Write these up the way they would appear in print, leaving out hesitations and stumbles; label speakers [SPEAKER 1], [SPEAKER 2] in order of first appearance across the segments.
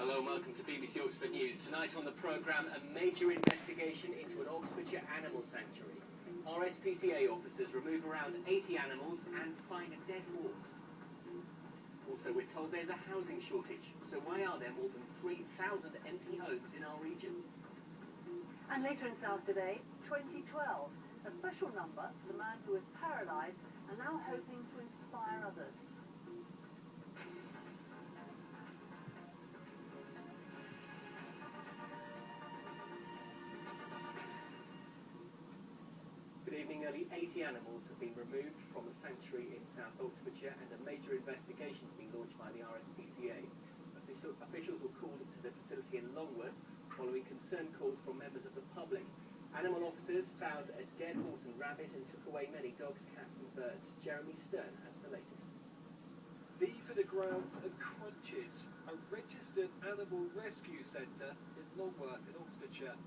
[SPEAKER 1] Hello and welcome to BBC Oxford News. Tonight on the programme, a major investigation into an Oxfordshire animal sanctuary. RSPCA officers remove around 80 animals and find a dead horse. Also, we're told there's a housing shortage. So why are there more than 3,000 empty homes in our region?
[SPEAKER 2] And later in South today, 2012, a special number for the man who was paralysed and now hoping to inspire others.
[SPEAKER 1] Good evening. Nearly 80 animals have been removed from a sanctuary in South Oxfordshire and a major investigation has been launched by the RSPCA. Officials were called to the facility in Longworth following concerned calls from members of the public. Animal officers found a dead horse and rabbit and took away many dogs, cats and birds. Jeremy Stern has the latest.
[SPEAKER 3] These are the grounds of Crunchies, a registered animal rescue centre in Longworth in Oxfordshire.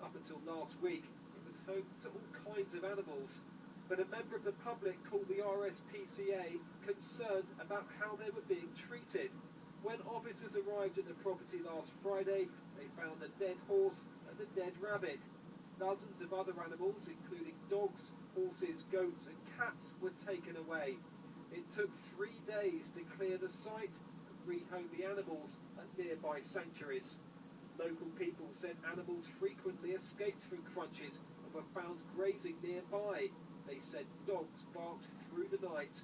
[SPEAKER 3] Up until last week, it was home to all kinds of animals. But a member of the public called the RSPCA concerned about how they were being treated. When officers arrived at the property last Friday, they found a dead horse and a dead rabbit. Dozens of other animals, including dogs, horses, goats and cats, were taken away. It took 3 days to clear the site and rehome the animals at nearby sanctuaries. Local people said animals frequently escaped from Crunchies and were found grazing nearby. They said dogs barked through the night.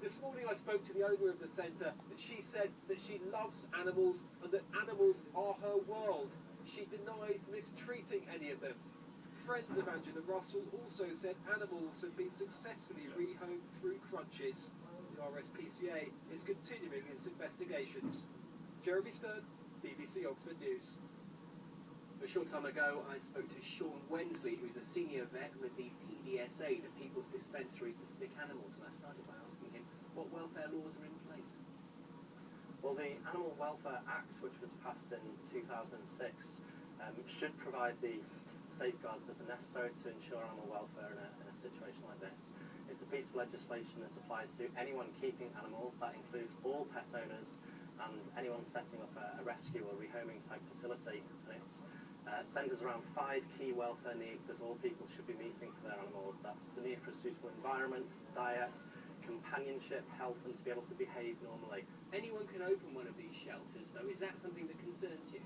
[SPEAKER 3] This morning I spoke to the owner of the centre and she said that she loves animals and that animals are her world. She denies mistreating any of them. Friends of Angela Russell also said animals have been successfully rehomed through Crunchies. The RSPCA is continuing its investigations. Jeremy Stern, BBC Oxford News.
[SPEAKER 1] A short time ago, I spoke to Sean Wensley, who's a senior vet with the PDSA, the People's Dispensary for Sick Animals, and I started by asking him what welfare laws are in place.
[SPEAKER 4] Well, the Animal Welfare Act, which was passed in 2006, should provide the safeguards that are necessary to ensure animal welfare in a situation like this. It's a piece of legislation that applies to anyone keeping animals. That includes all pet owners and anyone setting up a rescue or rehoming type facility. And it's centres around 5 key welfare needs that all people should be meeting for their animals. That's the need for a suitable environment, diet, companionship, health, and to be able to behave normally.
[SPEAKER 1] Anyone can open one of these shelters, though. Is that something that concerns you?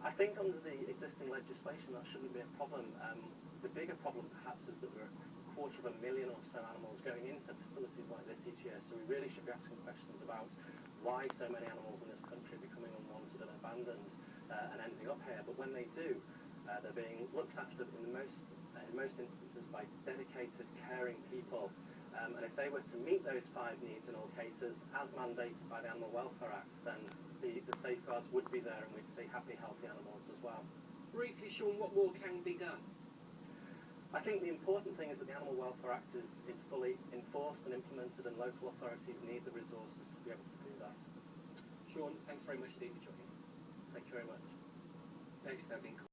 [SPEAKER 4] I think under the existing legislation that shouldn't be a problem. The bigger problem perhaps is that there are 250,000 or so animals going into facilities like this each year, so we really should be asking questions about why so many animals in this country are becoming unwanted and abandoned and ending up here. But when they do, they're being looked after in most instances by dedicated, caring people. And if they were to meet those 5 needs in all cases, as mandated by the Animal Welfare Act, then the safeguards would be there and we'd see happy, healthy animals as well.
[SPEAKER 1] Briefly, Sean, what more can be done?
[SPEAKER 4] I think the important thing is that the Animal Welfare Act is fully enforced and implemented, and local authorities need the resources to be able to do that.
[SPEAKER 1] Sean, thanks very much indeed for joining us.
[SPEAKER 4] Thank you very much.
[SPEAKER 1] Thanks, Devin.